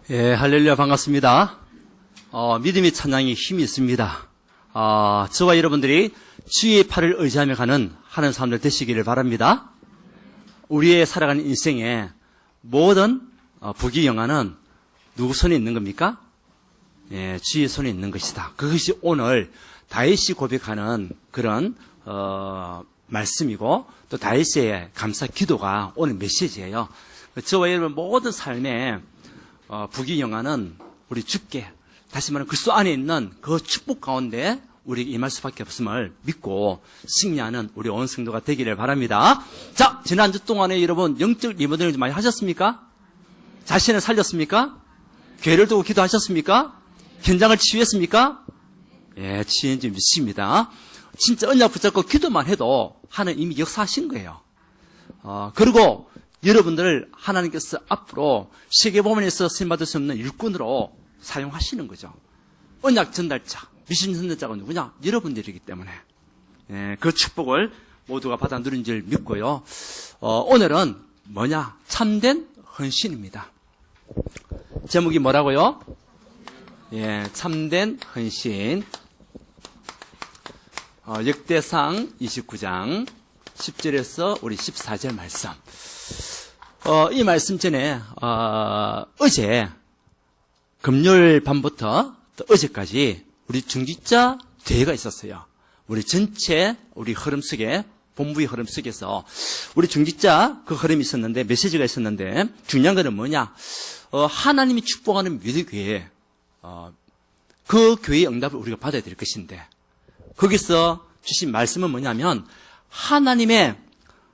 예, 할렐루야, 반갑습니다. 믿음의 찬양이 힘이 있습니다. 저와 여러분들이 주의 팔을 의지하며 가는 하는 사람들 되시기를 바랍니다. 우리의 살아가는 인생에 모든 부귀영화는 누구 손에 있는 겁니까? 예, 주의 손에 있는 것이다. 그것이 오늘 다윗이 고백하는 그런 말씀이고, 또 다윗의 감사 기도가 오늘 메시지예요. 저와 여러분 모든 삶에 부귀영화는 우리 주께, 다시 말하면 그리스도 안에 있는 그 축복 가운데 우리에게 임할 수밖에 없음을 믿고 승리하는 우리 온 성도가 되기를 바랍니다. 자, 지난주 동안에 여러분 영적 리모델링 좀 많이 하셨습니까? 자신을 살렸습니까? 교회를 두고 기도하셨습니까? 현장을 치유했습니까? 예, 치유인지 믿습니다. 진짜 언약 붙잡고 기도만 해도 하나님 이미 역사하신 거예요. 그리고 여러분들을 하나님께서 앞으로 세계복음에서 쓰임받을 수 없는 일꾼으로 사용하시는 거죠. 언약 전달자, 미신 전달자가 누구냐? 여러분들이기 때문에 그 축복을 모두가 받아 누린 줄 믿고요. 오늘은 뭐냐? 참된 헌신입니다. 제목이 뭐라고요? 예, 참된 헌신. 역대상 29장 10절에서 우리 14절 말씀. 이 말씀 전에 어제 금요일 밤부터 또 어제까지 우리 중직자 대회가 있었어요. 우리 전체 우리 흐름 속에, 본부의 흐름 속에서 우리 중직자 그 흐름이 있었는데, 메시지가 있었는데, 중요한 것은 뭐냐? 하나님이 축복하는 미래교회, 그 교회의 응답을 우리가 받아야 될 것인데, 거기서 주신 말씀은 뭐냐면, 하나님이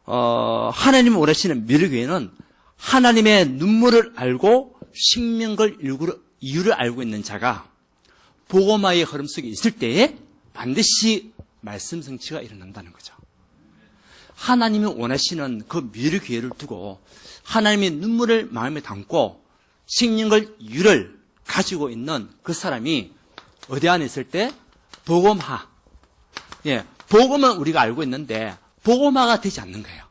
원하시는 미래교회는 하나님의 눈물을 알고 생명을 이유를 알고 있는 자가 복음화의 흐름 속에 있을 때에 반드시 말씀 성취가 일어난다는 거죠. 하나님이 원하시는 그 미래교회를 두고 하나님의 눈물을 마음에 담고 생명을 이유를 가지고 있는 그 사람이 어디 안에 있을 때? 복음화. 예, 복음은 우리가 알고 있는데 복음화가 되지 않는 거예요.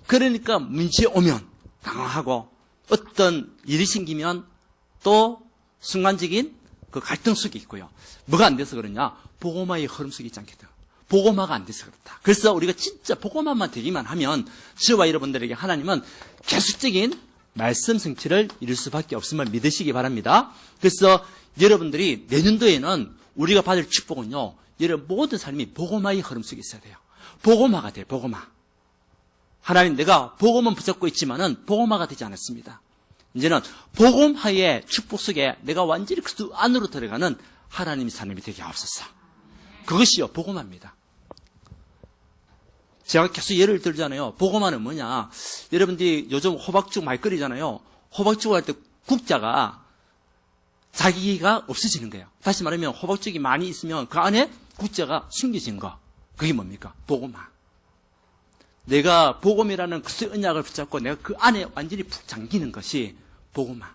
그러니까 문제 오면 당황하고 어떤 일이 생기면 또 순간적인 그 갈등 속에 있고요. 뭐가 안 돼서 그러냐? 복음화의 흐름 속에 있지 않겠다. 복음화가 안 돼서 그렇다. 그래서 우리가 진짜 복음화만 되기만 하면 저와 여러분들에게 하나님은 계속적인 말씀 성취를 이룰 수밖에 없음을 믿으시기 바랍니다. 그래서 여러분들이 내년도에는 우리가 받을 축복은요, 여러분 모든 삶이 복음화의 흐름 속에 있어야 돼요. 복음화가 돼요. 복음화. 하나님, 내가 복음은 붙잡고 있지만은 복음화가 되지 않았습니다. 이제는 복음화의 축복 속에 내가 완전히 그 안으로 들어가는 하나님의 삶이 되게 하옵소서. 그것이요, 복음화입니다. 제가 계속 예를 들잖아요. 복음화는 뭐냐? 여러분들이 요즘 호박죽 많이 끓이잖아요. 호박죽을 할 때 국자가 자기가 없어지는 거예요. 다시 말하면 호박죽이 많이 있으면 그 안에 국자가 숨겨진 거. 그게 뭡니까? 복음화. 내가 복음이라는 그 언약을 붙잡고 내가 그 안에 완전히 푹 잠기는 것이 복음화.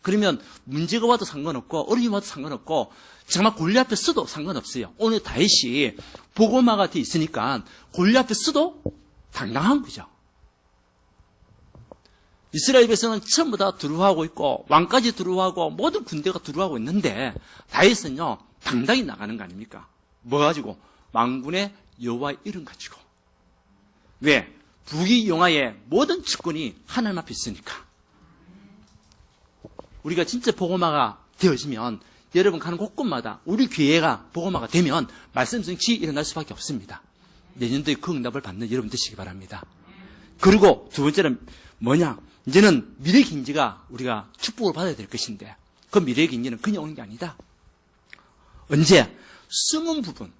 그러면 문제가 와도 상관없고 어려움이 와도 상관없고 정말 골리앗 앞에 서도 상관없어요. 오늘 다윗이 복음화가 돼 있으니까 골리앗 앞에 서도 당당한 거죠. 이스라엘 백성은 전부 다 두려워하고 있고 왕까지 두려워하고 모든 군대가 두려워하고 있는데 다윗은요 당당히 나가는 거 아닙니까? 뭐 가지고? 만군의 여호와의 이름 가지고. 왜? 부귀영화의 모든 주권이 하나님 앞에 있으니까. 우리가 진짜 복음화가 되어지면 여러분 가는 곳곳마다 우리 교회가 복음화가 되면 말씀 성취 일어날 수밖에 없습니다. 내년도에 그 응답을 받는 여러분 되시기 바랍니다. 그리고 두 번째는 뭐냐? 이제는 미래 경제가 우리가 축복을 받아야 될 것인데 그 미래 경제는 그냥 오는 게 아니다. 언제? 숨은 부분.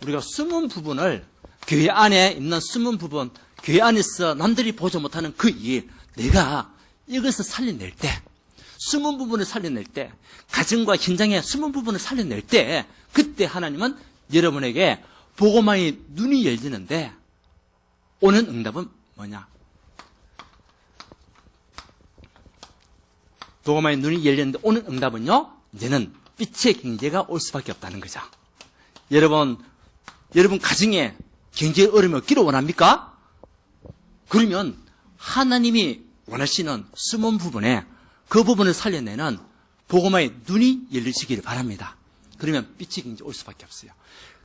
우리가 숨은 부분을 교회 안에 있는 숨은 부분, 교회 안에서 남들이 보지 못하는 그 일, 내가 이것을 살려낼 때, 숨은 부분을 살려낼 때, 가정과 현장의 숨은 부분을 살려낼 때, 그때 하나님은 여러분에게 복음화의 눈이 열리는데, 오는 응답은 뭐냐? 복음화의 눈이 열리는데 오는 응답은요, 이제는 빛의 경제가 올 수밖에 없다는 거죠. 여러분 가정에 경제 어려움이 없기를 원합니까? 그러면 하나님이 원하시는 숨은 부분에 그 부분을 살려내는 복음의 눈이 열리시기를 바랍니다. 그러면 빛이 굉장히 올 수밖에 없어요.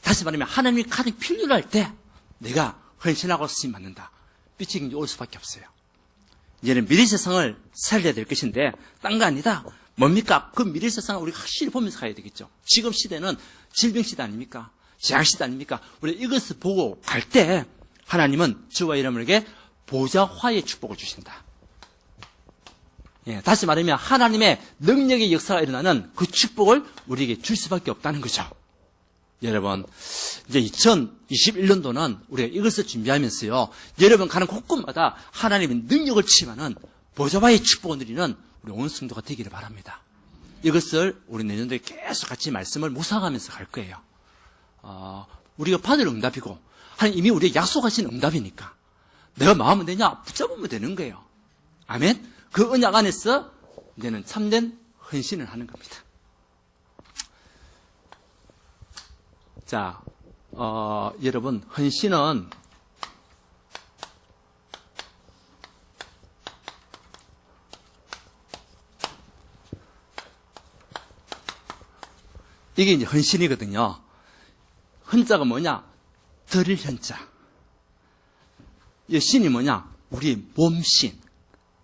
다시 말하면 하나님이 가장 필요할 때 내가 헌신하고 쓰임 받는다. 빛이 굉장히 올 수밖에 없어요. 이제는 미래 세상을 살려야 될 것인데 딴 거 아니다. 뭡니까? 그 미래 세상을 우리가 확실히 보면서 가야 되겠죠. 지금 시대는 질병 시대 아닙니까? 재앙 시대 아닙니까? 우리 이것을 보고 갈 때 하나님은 주와 여러분에게 보좌화의 축복을 주신다. 예, 다시 말하면 하나님의 능력의 역사가 일어나는 그 축복을 우리에게 줄 수밖에 없다는 거죠. 여러분, 이제 2021년도는 우리가 이것을 준비하면서요, 여러분 가는 곳곳마다 하나님의 능력을 취하는 보좌와의 축복을 누리는 우리 온 성도가 되기를 바랍니다. 이것을 우리 내년도에 계속 같이 말씀을 묵상하면서 갈 거예요. 우리가 받을 응답이고 하나님 이미 우리에게 약속하신 응답이니까 내가 마음은 되냐? 붙잡으면 되는 거예요. 아멘? 그 언약 안에서 이제는 참된 헌신을 하는 겁니다. 자, 여러분, 헌신은 이게 이제 헌신이거든요. 헌자가 뭐냐? 드릴 헌자. 이 신이 뭐냐? 우리 몸신.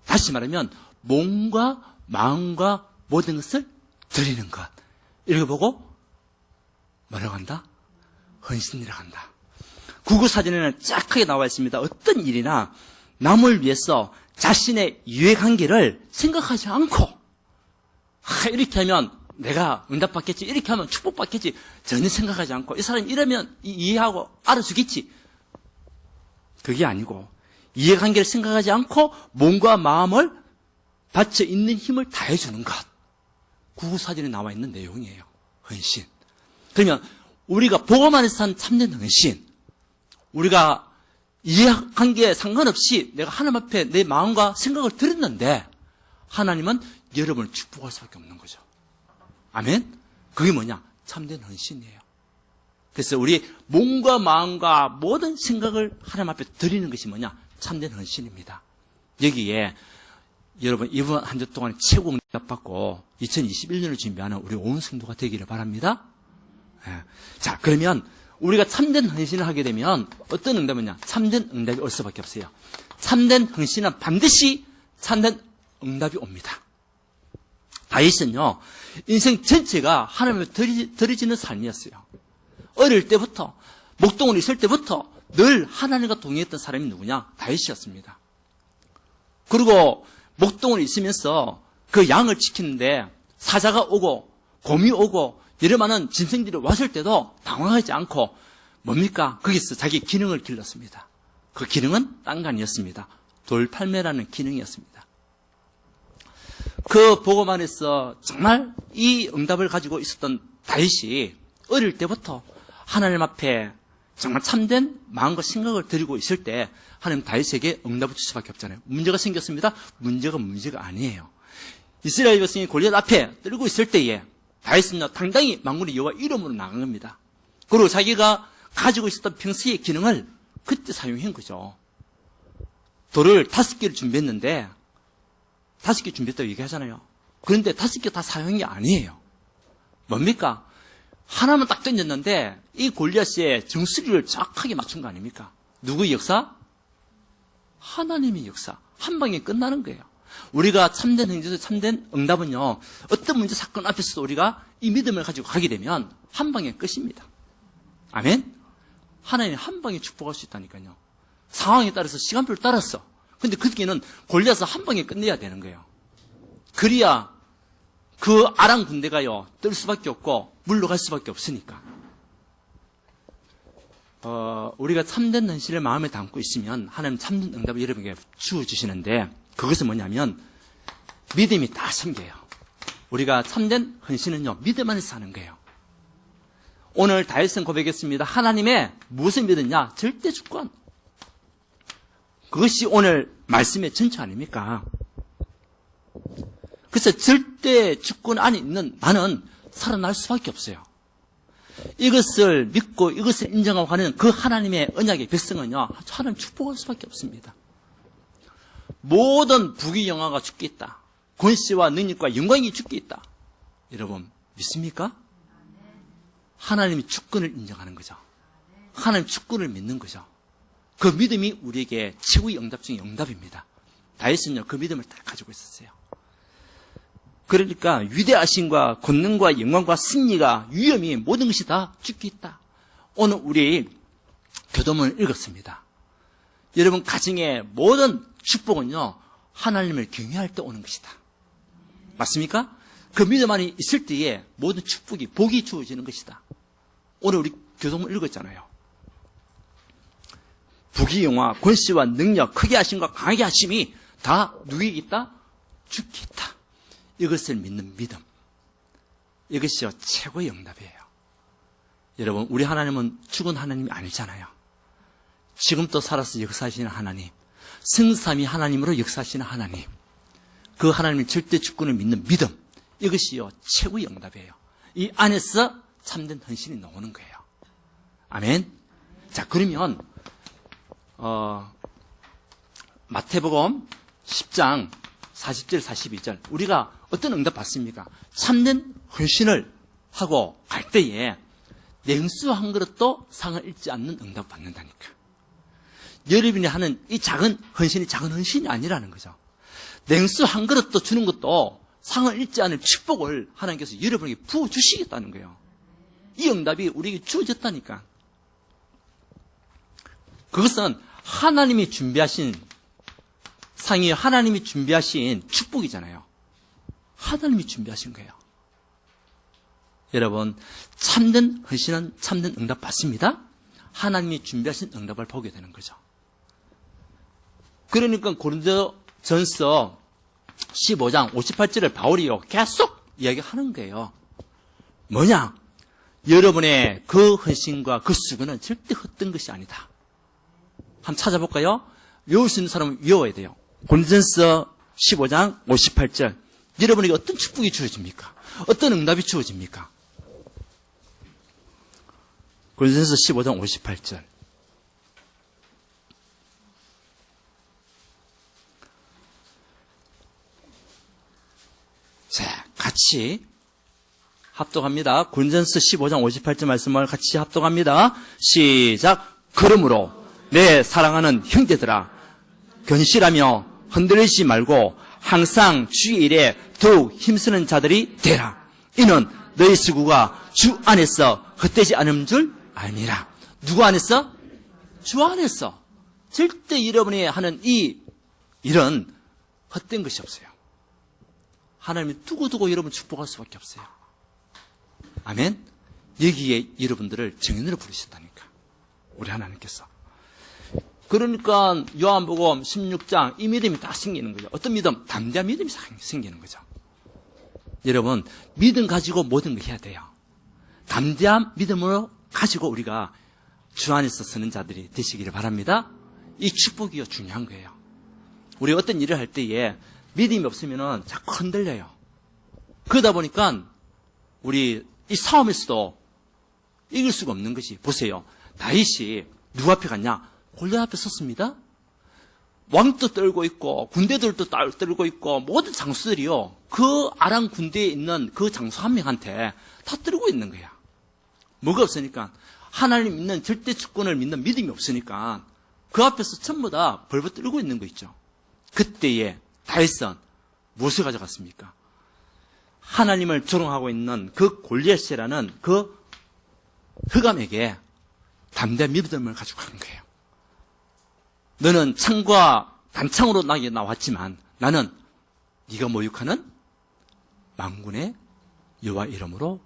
다시 말하면 몸과 마음과 모든 것을 드리는 것. 이렇게 보고 뭐라고 한다? 헌신이라고 한다. 구구사전에는 쫙하게 나와 있습니다. 어떤 일이나 남을 위해서 자신의 이해관계를 생각하지 않고 이렇게 하면 내가 응답받겠지, 이렇게 하면 축복받겠지 전혀 생각하지 않고 이 사람이 이러면 이해하고 알아주겠지. 그게 아니고 이해관계를 생각하지 않고 몸과 마음을 바쳐 있는 힘을 다해주는 것. 구구사전에 나와 있는 내용이에요. 헌신. 그러면 우리가 복음 안에서 산 참된 헌신, 우리가 이해관계에 상관없이 내가 하나님 앞에 내 마음과 생각을 드렸는데 하나님은 여러분을 축복할 수밖에 없는 거죠. 아멘? 그게 뭐냐? 참된 헌신이에요. 그래서 우리 몸과 마음과 모든 생각을 하나님 앞에 드리는 것이 뭐냐? 참된 헌신입니다. 여기에 여러분 이번 한 주 동안 최고 응답받고 2021년을 준비하는 우리 온 성도가 되기를 바랍니다. 예. 자, 그러면 우리가 참된 헌신을 하게 되면 어떤 응답이냐? 참된 응답이 올 수밖에 없어요. 참된 헌신은 반드시 참된 응답이 옵니다. 다윗은요, 인생 전체가 하나님을 드려지는 삶이었어요. 어릴 때부터, 목동으로 있을 때부터 늘 하나님과 동행했던 사람이 누구냐? 다윗이었습니다. 그리고 목동으로 있으면서 그 양을 지키는데 사자가 오고 곰이 오고 여러 많은 짐승들이 왔을 때도 당황하지 않고 뭡니까? 거기서 자기 기능을 길렀습니다. 그 기능은 딴 거 아니었습니다. 돌팔매라는 기능이었습니다. 그 복음 안에서 정말 이 응답을 가지고 있었던 다윗이 어릴 때부터 하나님 앞에 정말 참된 마음과 생각을 드리고 있을 때 하나님 다윗에게 응답을 줄 수밖에 없잖아요. 문제가 생겼습니다. 문제가 아니에요. 이스라엘 백성이 골리앗 앞에 떨고 있을 때에 다윗은요, 당당히 만군의 여호와 이름으로 나간 겁니다. 그리고 자기가 가지고 있었던 평소의 기능을 그때 사용한 거죠. 돌을 5개를 준비했는데 5개 준비했다고 얘기하잖아요. 그런데 5개 다 사용한 게 아니에요. 뭡니까? 하나만 딱 던졌는데 이 골리앗의 정수리를 정확하게 맞춘 거 아닙니까? 누구의 역사? 하나님의 역사. 한 방에 끝나는 거예요. 우리가 참된 행제에서 참된 응답은요, 어떤 문제 사건 앞에서도 우리가 이 믿음을 가지고 가게 되면 한 방에 끝입니다. 아멘? 하나님 한 방에 축복할 수 있다니까요. 상황에 따라서 시간표를 따랐어. 근데 그때는 골리앗을 한 방에 끝내야 되는 거예요. 그래야 그 아람 군대가요, 뜰 수밖에 없고 물러갈 수밖에 없으니까. 우리가 참된 헌신을 마음에 담고 있으면 하나님 참된 응답을 여러분에게 주어주시는데 그것은 뭐냐면 믿음이 다 생겨요. 우리가 참된 헌신은요, 믿음 안에서 하는 거예요. 오늘 다윗은 고백했습니다. 하나님의 무엇을 믿었냐? 절대 주권. 그것이 오늘 말씀의 전체 아닙니까? 그래서 절대 주권 안에 있는 나는 살아날 수밖에 없어요. 이것을 믿고 이것을 인정하고 하는 그 하나님의 언약의 백성은요, 하나님 축복할 수밖에 없습니다. 모든 부귀영화가 죽겠다. 권세와 능력과 영광이 주께 있다. 여러분 믿습니까? 하나님이 주권을 인정하는 거죠. 하나님 주권을 믿는 거죠. 그 믿음이 우리에게 최고의 응답 중의 응답입니다. 다윗은요 그 믿음을 다 가지고 있었어요. 그러니까 위대하심과 권능과 영광과 승리가 위엄이 모든 것이 다 주께 있다. 오늘 우리 교도문을 읽었습니다. 여러분 가정의 모든 축복은요 하나님을 경외할 때 오는 것이다. 맞습니까? 그 믿음 안에 있을 때에 모든 축복이 복이 주어지는 것이다. 오늘 우리 교도문 읽었잖아요. 부귀 영화 권세와 능력 크게 하심과 강하게 하심이 다 누구에게 있다? 주께 있다. 이것을 믿는 믿음, 이것이요 최고의 응답이에요. 여러분 우리 하나님은 죽은 하나님이 아니잖아요. 지금도 살아서 역사하시는 하나님, 성삼위 하나님으로 역사하시는 하나님, 그 하나님의 절대 주권을 믿는 믿음, 이것이요 최고의 응답이에요. 이 안에서 참된 헌신이 나오는 거예요. 아멘. 자 그러면 마태복음 10장 40절 42절 우리가 어떤 응답 받습니까? 참된 헌신을 하고 갈 때에 냉수 한 그릇도 상을 잃지 않는 응답 받는다니까. 여러분이 하는 이 작은 헌신이 작은 헌신이 아니라는 거죠. 냉수 한 그릇도 주는 것도 상을 잃지 않을 축복을 하나님께서 여러분에게 부어주시겠다는 거예요. 이 응답이 우리에게 주어졌다니까. 그것은 하나님이 준비하신 상이 하나님이 준비하신 축복이잖아요. 하나님이 준비하신 거예요. 여러분 참된 헌신은 참된 응답 받습니다. 하나님이 준비하신 응답을 보게 되는 거죠. 그러니까 고린도전서 15장 58절을 바울이요 계속 이야기하는 거예요. 뭐냐? 여러분의 그 헌신과 그 수고는 절대 헛된 것이 아니다. 한번 찾아볼까요? 외울 수 있는 사람은 외워야 돼요. 고린도전서 15장 58절. 여러분에게 어떤 축복이 주어집니까? 어떤 응답이 주어집니까? 고린도전서 15장 58절. 자, 같이 합독합니다. 고린도전서 15장 58절 말씀을 같이 합독합니다. 시작. 그러므로 내 사랑하는 형제들아 견실하며 흔들리지 말고 항상 주의 일에 더욱 힘쓰는 자들이 되라. 이는 너희 수고가 주 안에서 헛되지 않은 줄 아니라. 누구 안에서? 주 안에서. 절대 여러분이 하는 이 일은 헛된 것이 없어요. 하나님이 두고두고 여러분 축복할 수밖에 없어요. 아멘. 여기에 여러분들을 증인으로 부르셨다니까 우리 하나님께서. 그러니까 요한복음 16장 이 믿음이 다 생기는 거죠. 어떤 믿음? 담대한 믿음이 생기는 거죠. 여러분 믿음 가지고 모든 걸 해야 돼요. 담대한 믿음으로 가지고 우리가 주 안에서 서는 자들이 되시기를 바랍니다. 이 축복이 중요한 거예요. 우리 어떤 일을 할 때에 믿음이 없으면 자꾸 흔들려요. 그러다 보니까 우리 이 싸움에서도 이길 수가 없는 것이, 보세요. 다윗이 누구 앞에 갔냐? 골리앗 앞에 섰습니다. 왕도 떨고 있고 군대들도 떨고 있고 모든 장수들이요 그 아람 군대에 있는 그 장수 한 명한테 다 떨고 있는 거야. 뭐가 없으니까? 하나님 믿는 절대 주권을 믿는 믿음이 없으니까 그 앞에서 전부 다 벌벌 떨고 있는 거 있죠. 그때에 다윗은 무엇을 가져갔습니까? 하나님을 조롱하고 있는 그 골리앗이라는 그 흑암에게 담대한 믿음을 가지고 간 거예요. 너는 창과 단창으로 나에게 나왔지만 나는 네가 모욕하는 만군의 여호와 이름으로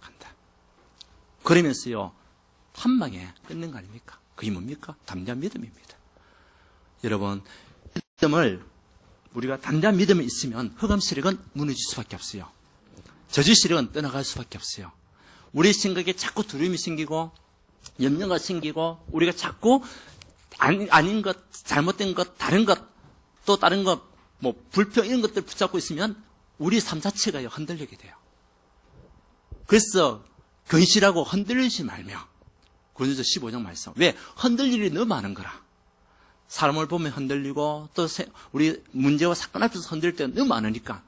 간다. 그러면서요 한 방에 끝낸 거 아닙니까? 그게 뭡니까? 담대한 믿음입니다. 여러분 믿음을 우리가 담대한 믿음이 있으면 흑암 세력은 무너질 수밖에 없어요. 저주 세력은 떠나갈 수밖에 없어요. 우리 생각에 자꾸 두려움이 생기고 염려가 생기고 우리가 자꾸 아닌 것, 잘못된 것, 다른 것, 또 다른 것, 뭐 불평 이런 것들 붙잡고 있으면 우리 삶 자체가 흔들리게 돼요. 그래서 근실하고 흔들리지 말며 고린도서 15장 말씀. 왜? 흔들릴 일이 너무 많은 거라. 사람을 보면 흔들리고 또 우리 문제와 사건 앞에서 흔들릴 때가 너무 많으니까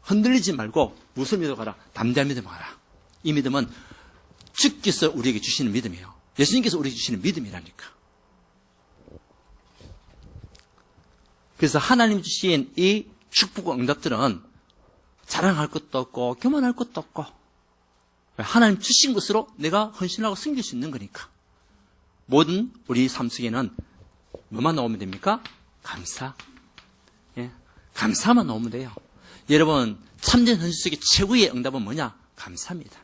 흔들리지 말고 무엇을 믿어가라? 담대한 믿음 가라. 이 믿음은 주께서 우리에게 주시는 믿음이에요. 예수님께서 우리에게 주시는 믿음이라니까. 그래서 하나님 주신 이 축복과 응답들은 자랑할 것도 없고 교만할 것도 없고 하나님 주신 것으로 내가 헌신하고 섬길 수 있는 거니까. 모든 우리 삶 속에는 뭐만 나오면 됩니까? 감사. 예, 감사만 나오면 돼요. 여러분, 참된 헌신 속의 최고의 응답은 뭐냐? 감사입니다.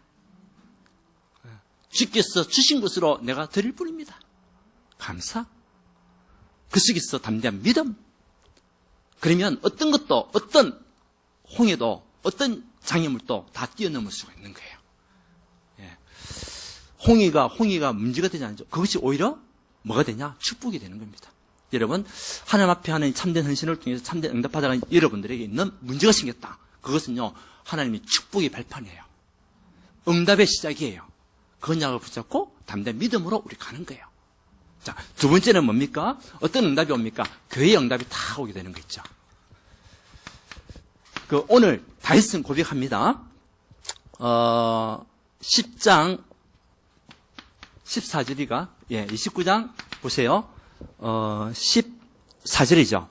주께서 주신 것으로 내가 드릴 뿐입니다. 감사. 그 속에서 담대한 믿음. 그러면 어떤 것도, 어떤 홍해도, 어떤 장애물도 다 뛰어넘을 수가 있는 거예요. 예. 홍해가 문제가 되지 않죠. 그것이 오히려 뭐가 되냐? 축복이 되는 겁니다. 여러분, 하나님 앞에 하는 참된 헌신을 통해서 참된 응답하다가 여러분들에게 있는 문제가 생겼다. 그것은요, 하나님이 축복의 발판이에요. 응답의 시작이에요. 그 언약을 붙잡고 담대한 믿음으로 우리 가는 거예요. 자, 두 번째는 뭡니까? 어떤 응답이 옵니까? 교회의 응답이 다 오게 되는 거 있죠. 오늘 다윗은 고백합니다. 10장 14절이가 29장 보세요. 14절이죠.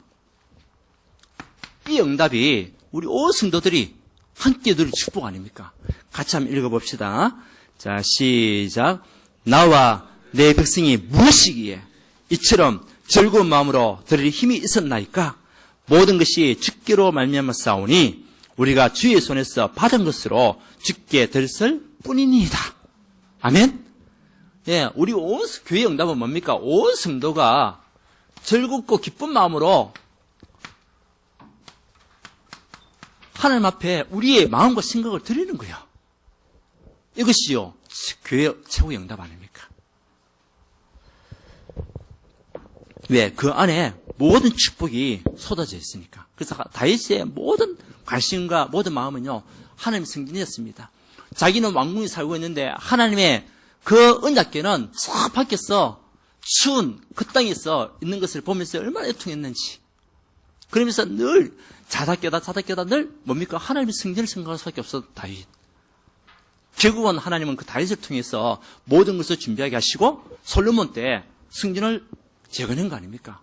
이 응답이 우리 온 성도들이 함께 누릴 축복 아닙니까? 같이 한번 읽어봅시다. 자, 시작. 나와 내 백성이 무엇이기에 이처럼 즐거운 마음으로 들을 힘이 있었나이까? 모든 것이 주께로 말미암아 싸우니 우리가 주의 손에서 받은 것으로 주께 들쓸 뿐이니이다. 아멘. 예, 우리 온 교회의 응답은 뭡니까? 온 성도가 즐겁고 기쁜 마음으로 하나님 앞에 우리의 마음과 생각을 드리는 거예요. 이것이요, 교회의 최고의 응답 아닙니까? 왜? 그 안에 모든 축복이 쏟아져 있으니까. 그래서 다윗의 모든 관심과 모든 마음은요, 하나님의 승진이었습니다. 자기는 왕궁에 살고 있는데 하나님의 그 언약궤는 저 밖에서 추운 그 땅에서 있는 것을 보면서 얼마나 애통했는지. 그러면서 늘 자다 깨다 늘 뭡니까? 하나님의 승진을 생각할 수밖에 없어, 다윗. 결국은 하나님은 그 다윗을 통해서 모든 것을 준비하게 하시고 솔로몬 때 승진을 재건한 거 아닙니까?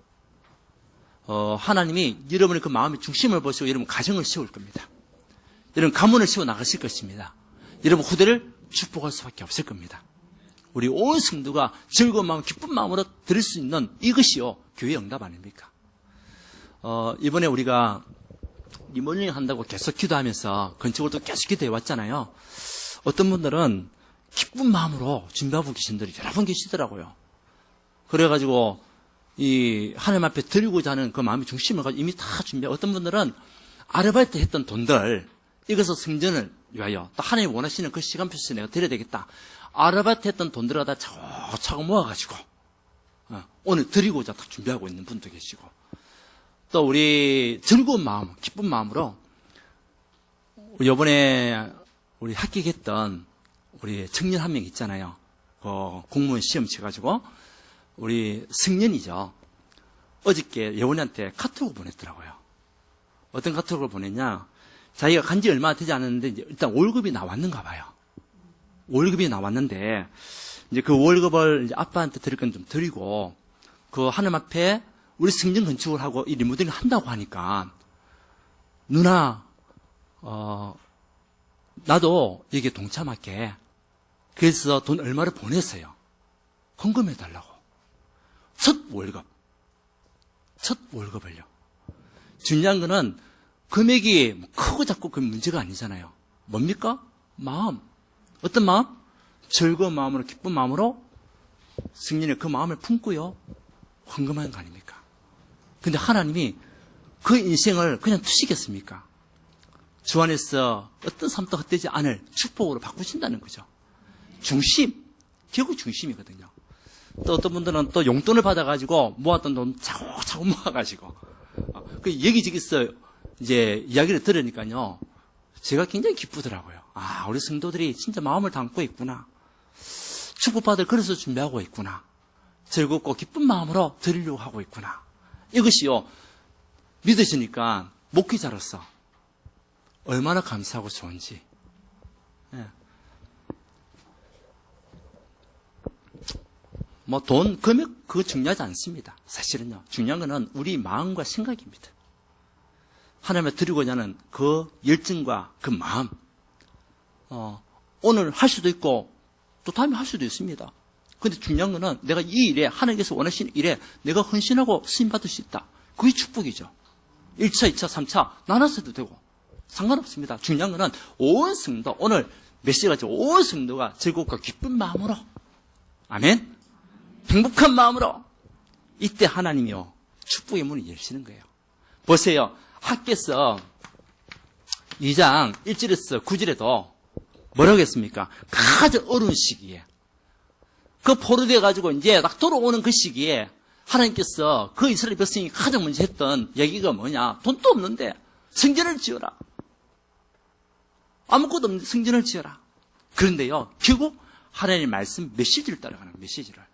하나님이 여러분의 그 마음의 중심을 보시고 여러분 가정을 세울 겁니다. 여러분 가문을 세워 나가실 것입니다. 여러분 후대를 축복할 수밖에 없을 겁니다. 우리 온 성도가 즐거운 마음, 기쁜 마음으로 드릴 수 있는 이것이요, 교회 응답 아닙니까? 이번에 우리가 리모델링 한다고 계속 기도하면서 건축으로도 계속 기도해 왔잖아요. 어떤 분들은 기쁜 마음으로 준비하고 계신 분들이 여러 분 계시더라고요. 그래가지고 이 하나님 앞에 드리고자 하는 그 마음의 중심을 가지고 이미 다 준비하고, 어떤 분들은 아르바이트 했던 돈들 이것을 성전을 위하여 또 하나님이 원하시는 그 시간표에서 내가 드려야 되겠다. 아르바이트 했던 돈들을 다 차곡차곡 모아가지고 오늘 드리고자 다 준비하고 있는 분도 계시고, 또 우리 즐거운 마음, 기쁜 마음으로 이번에 우리 합격했던 우리 청년 한 명 있잖아요. 공무원 시험 쳐가지고 우리 승년이죠. 어저께 예원이한테 카톡을 보냈더라고요. 어떤 카톡을 보냈냐? 자기가 간지 얼마 되지 않았는데 이제 일단 월급이 나왔는가 봐요. 월급이 나왔는데 이제 그 월급을 이제 아빠한테 드릴 건 좀 드리고, 그 하나님 앞에 우리 승전 건축을 하고 이 리모델링 한다고 하니까, 누나 나도 여기에 동참할게. 그래서 돈 얼마를 보냈어요. 헌금해달라고. 첫 월급을요. 중요한 거는 금액이 크고 작고 그 문제가 아니잖아요. 뭡니까? 마음. 어떤 마음? 즐거운 마음으로, 기쁜 마음으로 승진의 그 마음을 품고요, 헌금하는 거 아닙니까? 근데 하나님이 그 인생을 그냥 두시겠습니까? 주 안에서 어떤 삶도 헛되지 않을 축복으로 바꾸신다는 거죠. 중심, 결국 중심이거든요. 또 어떤 분들은 또 용돈을 받아가지고 모았던 돈 차곡차곡 모아가지고, 그 여기저기서 이제 이야기를 들으니까요, 제가 굉장히 기쁘더라고요. 아, 우리 성도들이 진짜 마음을 담고 있구나. 축복받을 그릇을 준비하고 있구나. 즐겁고 기쁜 마음으로 드리려고 하고 있구나. 이것이요, 믿으시니까 목회자로서 얼마나 감사하고 좋은지. 예. 뭐 돈, 금액, 그거 중요하지 않습니다. 사실은요. 중요한 거는 우리 마음과 생각입니다. 하나님을 드리고자 하는 그 열정과 그 마음. 오늘 할 수도 있고, 또 다음에 할 수도 있습니다. 근데 중요한 거는 내가 이 일에, 하나님께서 원하시는 일에 내가 헌신하고 쓰임받을 수 있다. 그게 축복이죠. 1차, 2차, 3차 나눠서 해도 되고 상관없습니다. 중요한 거는 온 성도, 오늘 메시지가 온 성도가 즐겁고 기쁜 마음으로, 아멘, 행복한 마음으로 이때 하나님이요 축복의 문이 열리시는 거예요. 보세요. 학개서 2장 1절에서 9절에도 뭐라고 했습니까? 가장 어려운 시기에 그 포로돼 가지고 이제 딱 돌아오는 그 시기에 하나님께서 그 이스라엘 백성이 가장 먼저 했던 얘기가 뭐냐? 돈도 없는데 성전을 지어라. 아무것도 없는데 성전을 지어라. 그런데요, 결국 하나님의 말씀 메시지를 따라가는 거예요, 메시지를.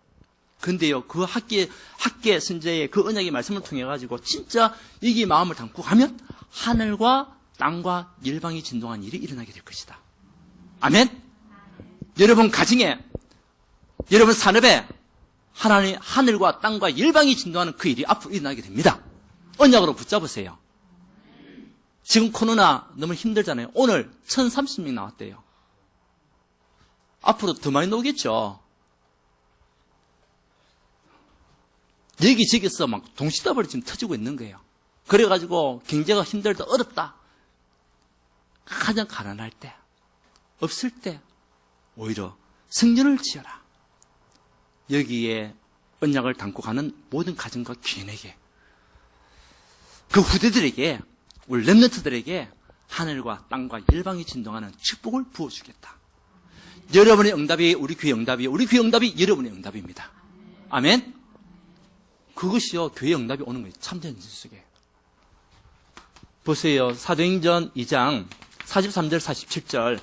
그런데요, 그 학계 선제의 그 언약의 말씀을 통해 가지고 진짜 이게 마음을 담고 가면 하늘과 땅과 열방이 진동한 일이 일어나게 될 것이다. 아멘? 여러분 가정에, 여러분 산업에 하나님, 하늘과 땅과 열방이 진동하는 그 일이 앞으로 일어나게 됩니다. 언약으로 붙잡으세요. 지금 코로나 너무 힘들잖아요. 오늘 1030명 나왔대요. 앞으로 더 많이 나오겠죠. 여기저기서 막 동시다발이 지금 터지고 있는 거예요. 그래가지고 경제가 힘들다, 어렵다. 가장 가난할 때, 없을 때 오히려 성전을 지어라. 여기에 언약을 담고 가는 모든 가정과 귀인에게, 그 후대들에게, 우리 렘넌트들에게 하늘과 땅과 열방이 진동하는 축복을 부어주겠다. 여러분의 응답이 우리 귀의 응답이, 우리 귀의 응답이 여러분의 응답입니다. 아멘? 그것이요, 교회 응답이 오는 거예요. 참된 지속에. 보세요. 사도행전 2장 43절 47절.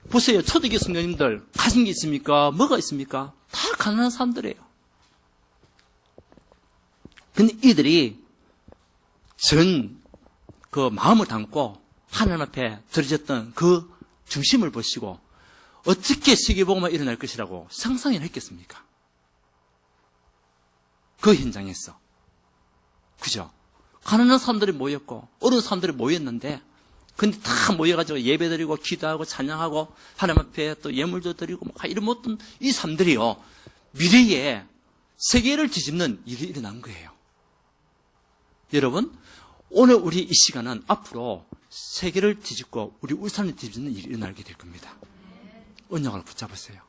보세요. 초대교회 성도님들 가진 게 있습니까? 뭐가 있습니까? 다 가난한 사람들이에요. 근데 이들이 전 그 마음을 담고 하나님 앞에 드려졌던 그 중심을 보시고 어떻게 세계복음이 일어날 것이라고 상상이나 했겠습니까? 그 현장에서. 그죠? 가난한 사람들이 모였고 어려운 사람들이 모였는데, 근데 다 모여가지고 예배드리고 기도하고 찬양하고 하나님 앞에 또 예물도 드리고 막 이런 모든 이 사람들이요, 미래에 세계를 뒤집는 일이 일어난 거예요. 여러분, 오늘 우리 이 시간은 앞으로 세계를 뒤집고 우리 울산을 뒤집는 일이 일어나게 될 겁니다. 언약을 붙잡으세요.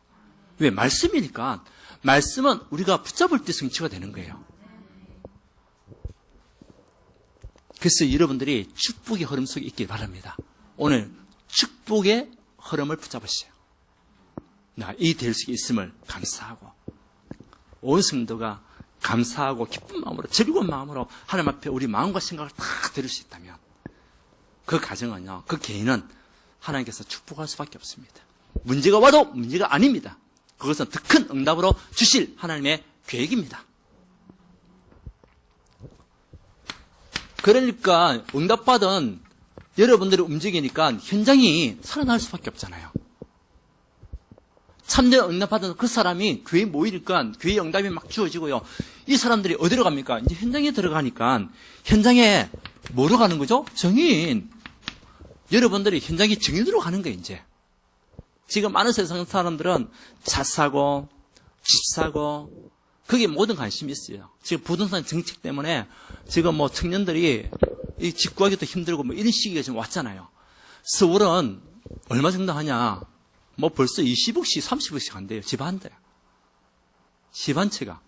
왜? 말씀이니까. 말씀은 우리가 붙잡을 때 성취가 되는 거예요. 그래서 여러분들이 축복의 흐름 속에 있길 바랍니다. 오늘 축복의 흐름을 붙잡으세요. 이 될 수 있음을 감사하고, 온 성도가 감사하고 기쁜 마음으로, 즐거운 마음으로 하나님 앞에 우리 마음과 생각을 다 드릴 수 있다면 그 가정은요, 그 개인은 하나님께서 축복할 수밖에 없습니다. 문제가 와도 문제가 아닙니다. 그것은 더 큰 응답으로 주실 하나님의 계획입니다. 그러니까 응답받은 여러분들이 움직이니까 현장이 살아날 수밖에 없잖아요. 참된 응답받은 그 사람이 교회에 모이니까 교회의 응답이 막 주어지고요. 이 사람들이 어디로 갑니까? 이제 현장에 들어가니까 현장에 뭐로 가는 거죠? 증인. 여러분들이 현장에 증인으로 가는 거예요, 이제. 지금 많은 세상 사람들은 차 사고, 집 사고, 그게 모든 관심이 있어요. 지금 부동산 정책 때문에 지금 뭐 청년들이 이 집 구하기도 힘들고 뭐 이런 시기가 지금 왔잖아요. 서울은 얼마 정도 하냐? 뭐 벌써 20억씩, 30억씩 한대요. 집 한 대. 집 한 채가.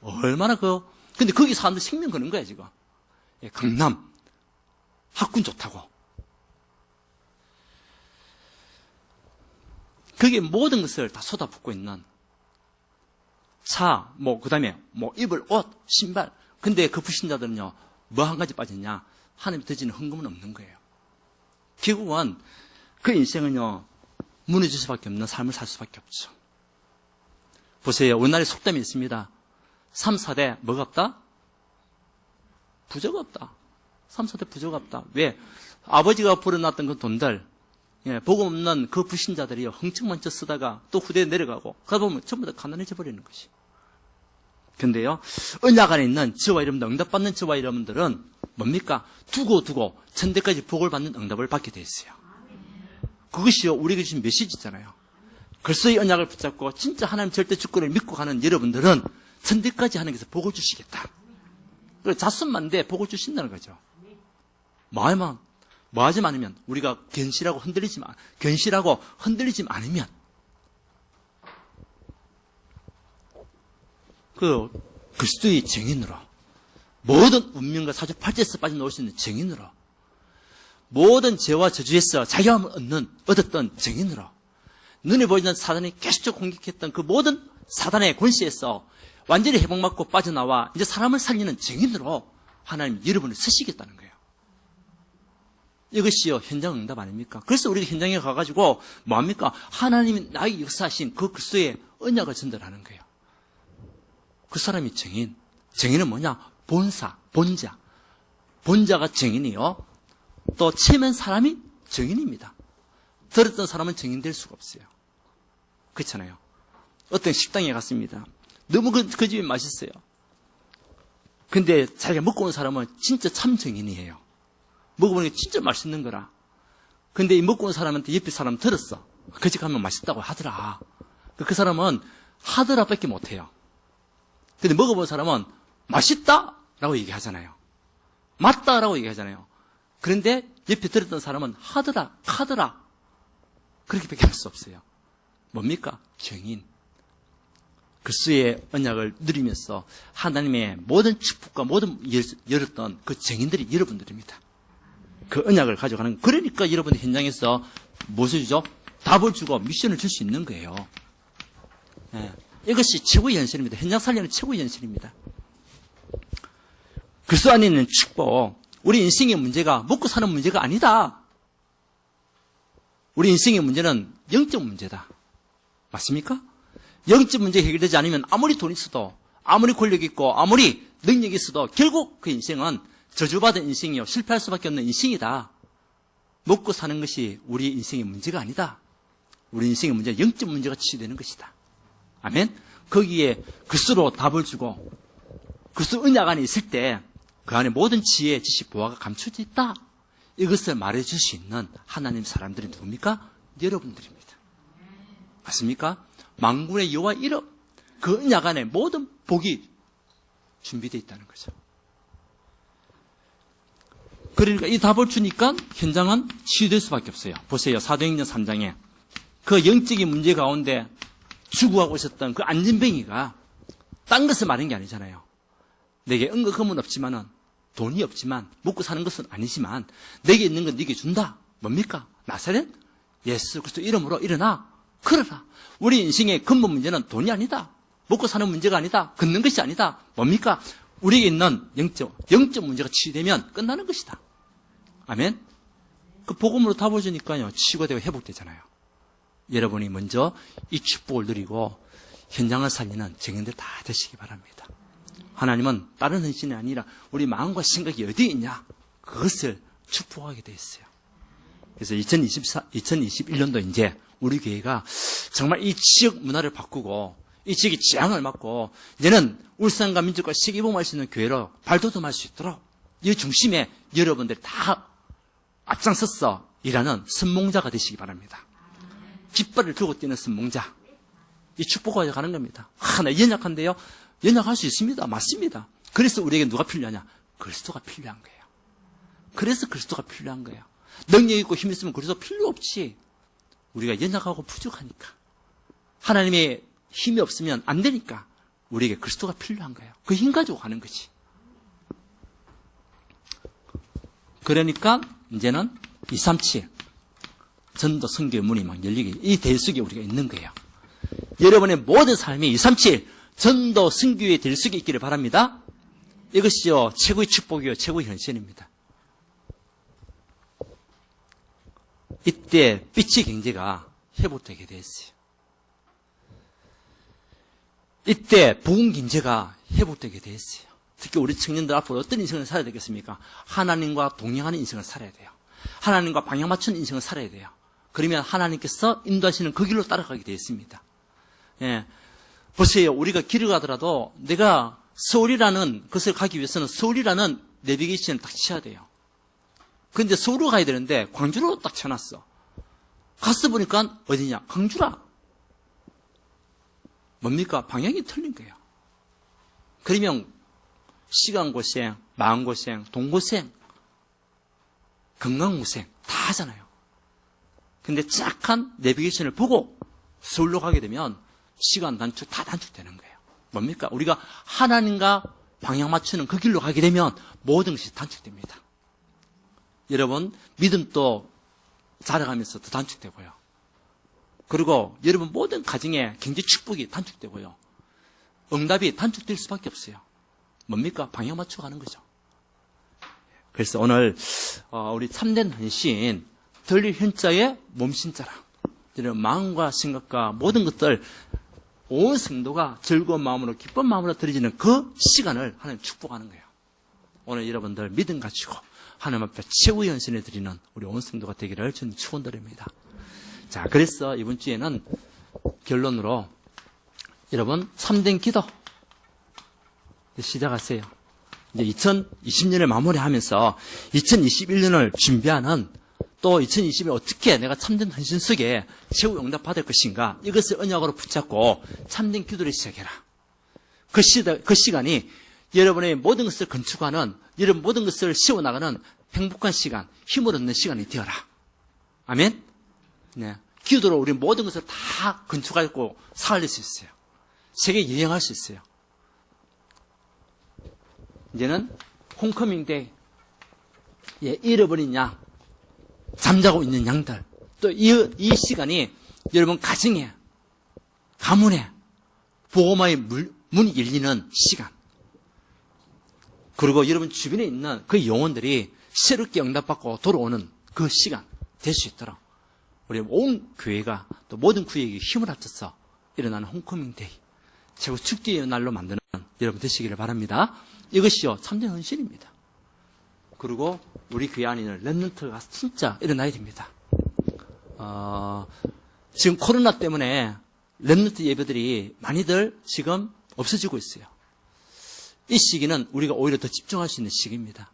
얼마나 근데 거기 사람들 생명 거는 거야, 지금. 예, 강남. 학군 좋다고. 그게 모든 것을 다 쏟아붓고 있는 차, 그 다음에 입을 옷, 신발. 근데 그 불신자들은요, 뭐 한 가지 빠졌냐? 하나님이 드리는 헌금은 없는 거예요. 결국은 그 인생은요, 무너질 수밖에 없는 삶을 살 수밖에 없죠. 보세요. 우리나라에 속담이 있습니다. 3, 4대 뭐가 없다? 부자가 없다. 3, 4대 부자가 없다. 왜? 아버지가 벌어놨던 그 돈들, 복음 없는 그 불신자들이 흥청만쳐 쓰다가 또 후대에 내려가고, 그러다 보면 전부 다 가난해져 버리는 것이. 근데요, 언약 안에 있는 저와 여러분들, 응답받는 저와 여러분들은 뭡니까? 두고 천대까지 복을 받는 응답을 받게 돼 있어요. 그것이요, 우리에게 주신 메시지잖아요. 그리스도의 언약을 붙잡고 진짜 하나님 절대 주권을 믿고 가는 여러분들은 천대까지 하나님께서 복을 주시겠다. 자순만대 복을 주신다는 거죠. 뭐하지 않으면, 우리가 견실하고 흔들리지 않으면, 그리스도의 증인으로, 모든 운명과 사주팔자에서 빠져나올 수 있는 증인으로, 모든 죄와 저주에서 자유함을 얻었던 증인으로, 눈에 보이는 사단이 계속적으로 공격했던 그 모든 사단의 권세에서 완전히 회복받고 빠져나와 이제 사람을 살리는 증인으로 하나님 여러분을 쓰시겠다는 거예요. 이것이요, 현장 응답 아닙니까? 그래서 우리가 현장에 가가지고 뭐합니까? 하나님이 나에게 역사하신 그 그리스도의 언약을 전달하는 거예요. 그 사람이 증인. 증인은 뭐냐? 본자가 증인이요. 또 체면 사람이 증인입니다. 들었던 사람은 증인될 수가 없어요. 그렇잖아요. 어떤 식당에 갔습니다. 너무 그 집이 맛있어요. 근데 자기가 먹고 온 사람은 진짜 참 증인이에요. 먹어보니까 진짜 맛있는 거라. 근데 이 먹고 온 사람한테 옆에 사람 들었어. 그 집 가면 맛있다고 하더라. 그 사람은 하더라밖에 못해요. 근데 먹어본 사람은 맛있다라고 얘기하잖아요. 맞다라고 얘기하잖아요. 그런데 옆에 들었던 사람은 하더라. 그렇게밖에 할 수 없어요. 뭡니까? 증인. 그리스도의 언약을 누리면서 하나님의 모든 축복과 모든 열었던 그 증인들이 여러분들입니다. 그 언약을 가져가는, 그러니까 여러분들 현장에서 무엇을 주죠? 답을 주고 미션을 줄 수 있는 거예요. 이것이 최고의 현실입니다. 현장 살리는 최고의 현실입니다. 그리스도 안에 있는 축복, 우리 인생의 문제가 먹고 사는 문제가 아니다. 우리 인생의 문제는 영적 문제다. 맞습니까? 영적 문제 해결되지 않으면 아무리 돈 있어도, 아무리 권력 있고, 아무리 능력이 있어도 결국 그 인생은 저주받은 인생이요, 실패할 수밖에 없는 인생이다. 먹고 사는 것이 우리 인생의 문제가 아니다. 우리 인생의 문제는 영적 문제가 치유되는 것이다. 아멘? 거기에 그리스도로 답을 주고 그리스도 언약 안에 있을 때 그 안에 모든 지혜, 지식, 보화가 감춰져 있다. 이것을 말해줄 수 있는 하나님 사람들이 누굽니까? 여러분들입니다. 맞습니까? 만군의 여호와 이름, 그 언약 안에 모든 복이 준비되어 있다는 거죠. 그러니까 이 답을 주니까 현장은 치유될 수밖에 없어요. 보세요. 사도행전 3장에 그 영적인 문제 가운데 추구하고 있었던 그 안전뱅이가 딴 것을 말한 게 아니잖아요. 내게 은거금은 없지만은, 돈이 없지만, 먹고 사는 것은 아니지만 내게 있는 건 네게 준다. 뭡니까? 나사렛 예수 그리스도 이름으로 일어나 걸어라. 우리 인생의 근본 문제는 돈이 아니다. 먹고 사는 문제가 아니다. 걷는 것이 아니다. 뭡니까? 우리에게 있는 영적 문제가 치유되면 끝나는 것이다. 아멘? 그 복음으로 답을 주니까요, 치유가 되고 회복되잖아요. 여러분이 먼저 이 축복을 누리고 현장을 살리는 증인들 다 되시기 바랍니다. 하나님은 다른 헌신이 아니라 우리 마음과 생각이 어디에 있냐, 그것을 축복하게 되어 있어요. 그래서 2021년도 이제 우리 교회가 정말 이 지역 문화를 바꾸고 이 지역의 지향을 막고 이제는 울산과 민족과 세계복음할 수 있는 교회로 발돋움할 수 있도록 이 중심에 여러분들이 다 앞장서서 일하는 선봉자가 되시기 바랍니다. 깃발을 들고 뛰는 선봉자. 이 축복을 가는 겁니다. 나 연약한데요? 연약할 수 있습니다. 맞습니다. 그래서 우리에게 누가 필요하냐? 그리스도가 필요한 거예요. 그래서 그리스도가 필요한 거예요. 능력 있고 힘 있으면 그리스도 필요 없지. 우리가 연약하고 부족하니까. 하나님의 힘이 없으면 안 되니까 우리에게 그리스도가 필요한 거예요. 그 힘 가지고 가는 거지. 그러니까 이제는 237 전도 선교의 문이 막 열리게, 이 대속에 우리가 있는 거예요. 여러분의 모든 삶이 237 전도 선교의 대속에 있기를 바랍니다. 이것이요, 최고의 축복이요, 최고의 현실입니다. 이때 빛의 경제가 회복되게 되었어요. 이때 복음 경제가 회복되게 되었어요. 특히 우리 청년들 앞으로 어떤 인생을 살아야 되겠습니까? 하나님과 동행하는 인생을 살아야 돼요. 하나님과 방향 맞춘 인생을 살아야 돼요. 그러면 하나님께서 인도하시는 그 길로 따라가게 되어 있습니다. 예. 보세요. 우리가 길을 가더라도 내가 서울이라는 것을 가기 위해서는 서울이라는 내비게이션을 딱 쳐야 돼요. 그런데 서울로 가야 되는데 광주로 딱 쳐놨어. 가서 보니까 어디냐? 광주라. 뭡니까? 방향이 틀린 거예요. 그러면 시간고생, 마음고생, 돈고생, 건강고생 다 하잖아요. 근데 착한 내비게이션을 보고 서울로 가게 되면 시간 단축 다 단축되는 거예요. 뭡니까? 우리가 하나님과 방향 맞추는 그 길로 가게 되면 모든 것이 단축됩니다. 여러분, 믿음도 자라가면서 더 단축되고요. 그리고 여러분 모든 가정에 경제 축복이 단축되고요. 응답이 단축될 수밖에 없어요. 뭡니까? 방향 맞추고 가는 거죠. 그래서 오늘 우리 참된 헌신, 들릴 현자의 몸신자랑 이런 마음과 생각과 모든 것들 온 성도가 즐거운 마음으로 기쁜 마음으로 드려지는 그 시간을 하나님 축복하는 거예요. 오늘 여러분들 믿음 가지고 하나님 앞에 최후의 헌신을 드리는 우리 온 성도가 되기를 저는 축원드립니다. 자, 그래서 이번 주에는 결론으로 여러분 참된 기도 시작하세요. 이제 2020년을 마무리하면서 2021년을 준비하는 또 2020년 어떻게 내가 참된 헌신 속에 최후 응답 받을 것인가 이것을 언약으로 붙잡고 참된 기도를 시작해라. 그 시간이 여러분의 모든 것을 건축하는 여러분 모든 것을 세워나가는 행복한 시간, 힘을 얻는 시간이 되어라. 아멘? 네. 기도로 우리 모든 것을 다 건축하고 살릴 수 있어요. 세계 여행할 수 있어요. 이제는 홈커밍 데이, 잃어버린 양, 잠자고 있는 양들, 또 이 시간이 여러분 가정에, 가문에 복음화의 문이 열리는 시간. 그리고 여러분 주변에 있는 그 영혼들이 새롭게 응답받고 돌아오는 그 시간 될 수 있도록 우리 온 교회가 또 모든 구역이 힘을 합쳐서 일어나는 홈커밍 데이, 최고 축제의 날로 만드는 여러분 되시기를 바랍니다. 이것이요 참된 헌신입니다. 그리고 우리 교회 안에는 렘넌트가 진짜 일어나야 됩니다. 지금 코로나 때문에 렘넌트 예배들이 많이들 지금 없어지고 있어요. 이 시기는 우리가 오히려 더 집중할 수 있는 시기입니다.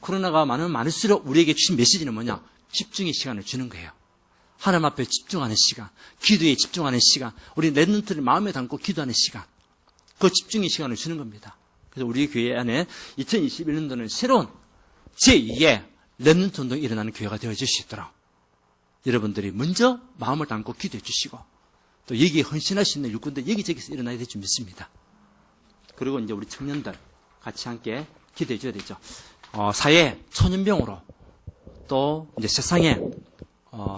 코로나가 많을수록 우리에게 주신 메시지는 뭐냐? 집중의 시간을 주는 거예요. 하나님 앞에 집중하는 시간, 기도에 집중하는 시간, 우리 렘넌트를 마음에 담고 기도하는 시간, 그 집중의 시간을 주는 겁니다. 그래서 우리 교회 안에 2021년도는 새로운 제2의 렘넌트 운동이 일어나는 교회가 되어질 수 있도록 여러분들이 먼저 마음을 담고 기도해 주시고 또 여기에 헌신할 수 있는 일꾼들 여기저기서 일어나야 될 줄 믿습니다. 그리고 이제 우리 청년들 같이 함께 기도해 줘야 되죠. 사회 초년병으로 또 이제 세상에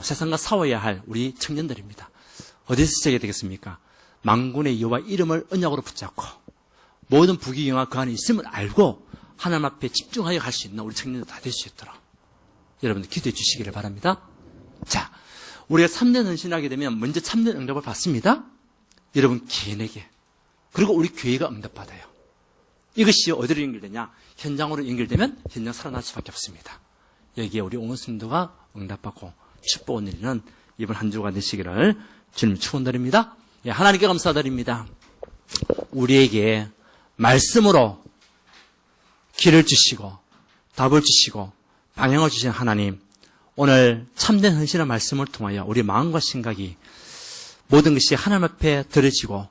세상과 싸워야 할 우리 청년들입니다. 어디서 시작해야 되겠습니까? 만군의 여호와 이름을 언약으로 붙잡고 모든 부귀영화 그 안에 있음을 알고 하나님 앞에 집중하여 갈 수 있는 우리 청년들 다 될 수 있도록 여러분들 기도해 주시기를 바랍니다. 자, 우리가 참된 헌신하게 되면 먼저 참된 응답을 받습니다. 여러분 개인에게 그리고 우리 교회가 응답받아요. 이것이 어디로 연결되냐? 현장으로 연결되면 현장 살아날 수밖에 없습니다. 여기에 우리 온 성도가 응답받고 축복을 누리는 이번 한 주가 되시기를 주님 축원드립니다. 하나님께 감사드립니다. 우리에게 말씀으로 길을 주시고 답을 주시고 방향을 주신 하나님, 오늘 참된 헌신의 말씀을 통하여 우리 마음과 생각이 모든 것이 하나님 앞에 드려지고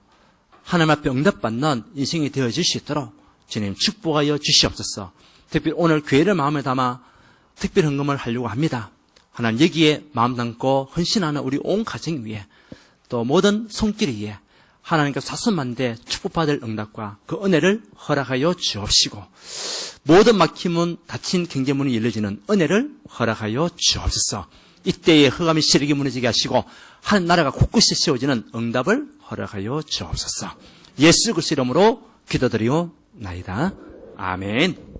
하나님 앞에 응답받는 인생이 되어질 수 있도록 주님 축복하여 주시옵소서. 특별히 오늘 교회를 마음에 담아 특별 헌금을 하려고 합니다. 하나님 여기에 마음 담고 헌신하는 우리 온 가정 위에 또 모든 손길 위에 하나님께서 자손만대 축복받을 응답과 그 은혜를 허락하여 주옵시고 모든 막힘은 닫힌 경제문이 열려지는 은혜를 허락하여 주옵소서. 이때에 흑암이 시력이 무너지게 하시고 한 나라가 곳곳에 세워지는 응답을 허락하여 주옵소서. 예수 그리스도 이름으로 기도드리오나이다. 아멘.